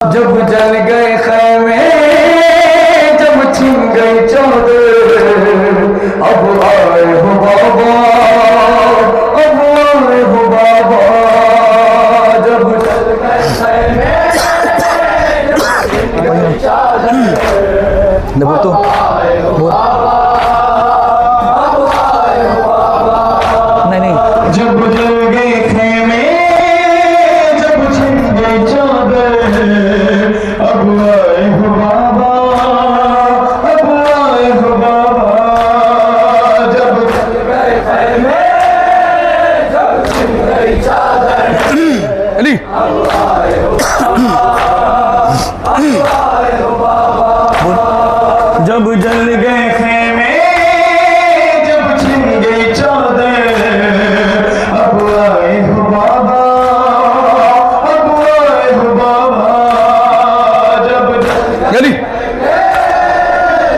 जब जल गए खैमे, जब छिन गई चादर, अब आए हो बाबा, अब आए हो बाबा। जब जल गए खैमे, जब छिन गई चादर, अब आए हो बाबा, अब आए हो बाबा। नहीं, जब जल गए खैमे, जब छिन गई चादर, अब आए हो बाबा, अब आए हो बाबा। जब जल गए खैमे, जब छिन गई चादर, अली अब आए हो बाबा, अब आए हो बाबा। जब जल गए खैमे, जब छिन गई चादर, अब आए हो बाबा, अब आए हो बाबा। जब जल गए अली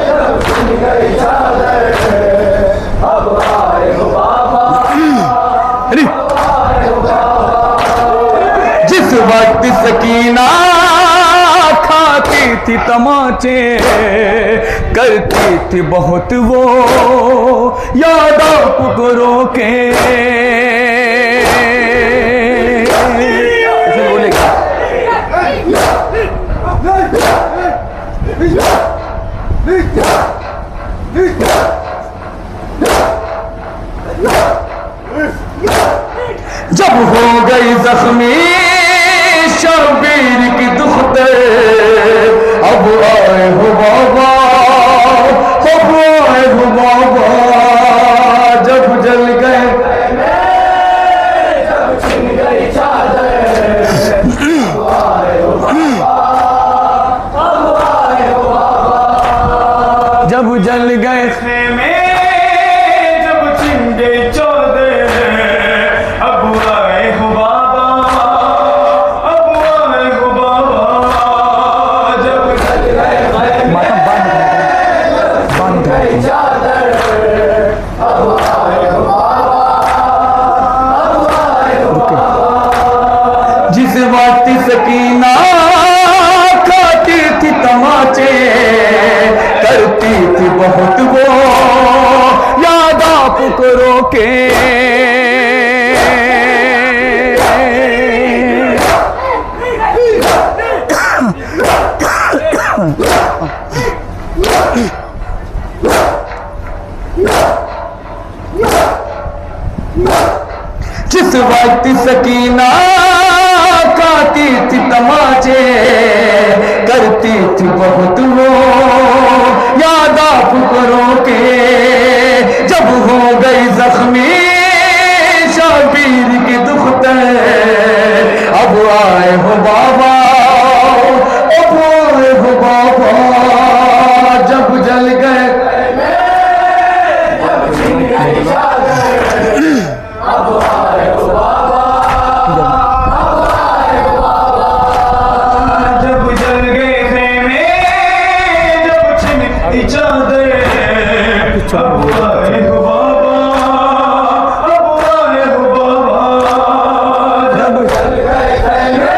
जब छिन गई चादर, अब आए हो बाबा, अली अब आए हो बाबा। जिस वक्त सकीना खाती थी तमाचे, करती थी बहुत वो याद पुकरों के। ऐसे बोलेगा जब हो गई जख्मी शबीर की दुख्ते, अब आए हो बाबा, अब आए हो बाबा। जब जल गए जब छिन गई चादर, अब आए हो बाबा, अब आए हो बाबा। जब जल गए खैमे, जब छिन गई चादर, अब आए हो बाबा, अब आए हो बाबा। जब जल गए खैमे, जब छिन गई चादर, अब आए हो बाबा, अब आए हो बाबा। जिस वक्त सकीना खाती थी तमाचे, करती थी बहुत वो याद पुकरों के। जिस वक्त सकीना खाती थी तमाचे, करती थी बहुत वो याद पुकरों के। जब हो गई जख्मी शबीर की दुख्ते, अब आए हो बाबा, अब आए हो बाबा। जब जल गए जब छिन गई चादर, अब आए हो बाबा, अब आए हो बाबा। जब जल गए खैमे, जब छिन गई चादर, अब आए हो बाबा, अब आए हो बाबा। जब जल गए खैमे,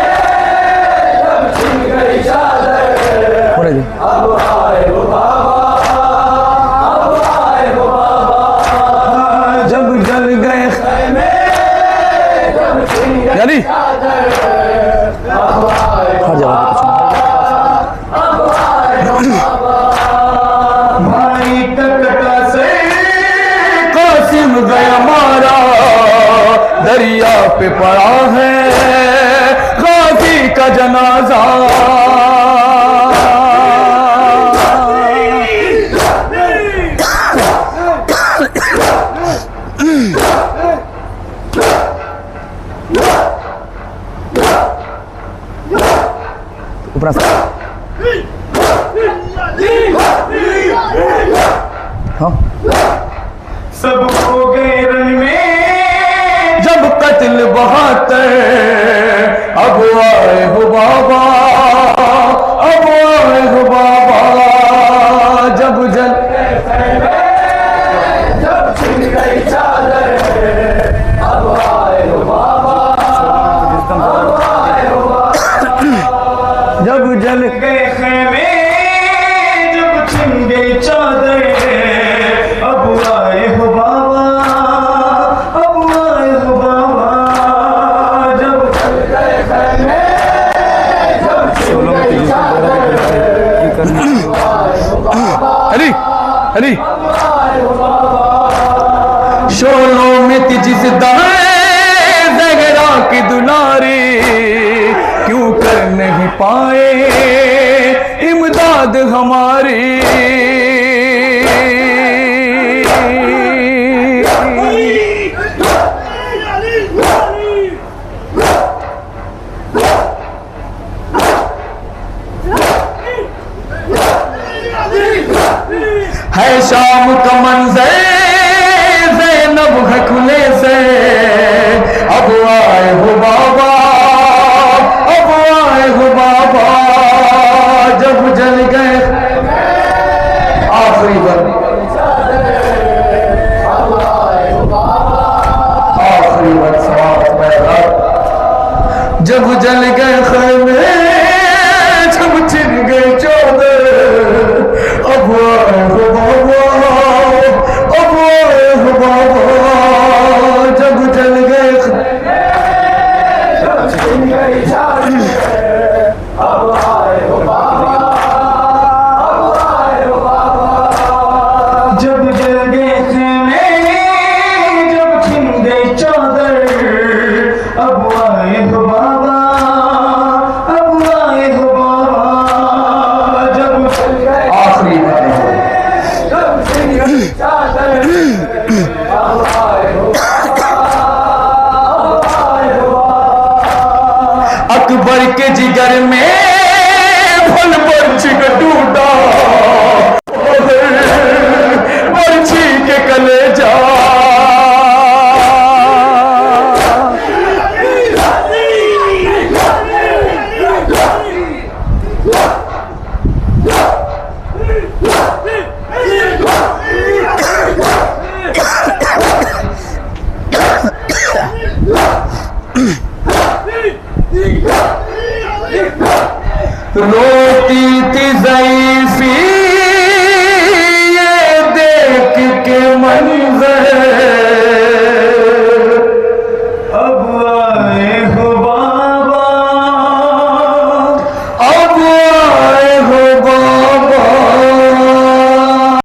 जब छिन गई चादर, अब आए हो बाबा, अब आए हो बाबा। जब जल गए खैमे, जब छिन गई यानी चादर, अब आए हो बाबा, अब आए हो बाबा। भाई कटका से कासिम गया मारा, दरिया पे पड़ा है गाजी का जनाजा। ऊपर हाँ सब हो गए रन में, जब कत्ल बहाते, अब आए हो बाबा, अब आए हो बाबा। जब जल जब छिन गई चादर, अब आए हो बाबा, अब आए हो बाबा। जब जब जल गए खेमे, जब छिन गई चादर, अब आए हो बाबा, अब आए हो बाबा। जब जल गए खेमे, जब छिन गई चादर, अरे अरे अब आए हो बाबा। शोलों में जिस ज़हरा की दुलारी, क्यों कर नहीं पाए इमदाद हमारी। है शाम का मंजर, ज़ैनब है खुले से, अब आए हो बाबा, अब आए हो बाबा। जब जल गए आखिरी बार, आखिरी बार समाप्त पैदा। जब जल गए खैमे, जब छिन गए चादर, अब आए हो बाबा, अब आए हो बाबा। जब जल गए जब छिन गई चादर, अब आए हो बाबा, अब आए हो बाबा। जब जल गए खेमे, जब छिन गई चादर, अब आए हो बाबा, अब आए हो बाबा। जब जल गए आखिरी बार जब छिन गई चादर, अब आए हो बाबा, अब आए हो बाबा। अकबर के जिगर में फल बर्छी का टूटा, बर्छी के कलेजा। रोती थी ज़ईफ़ी ये देख के मंज़र,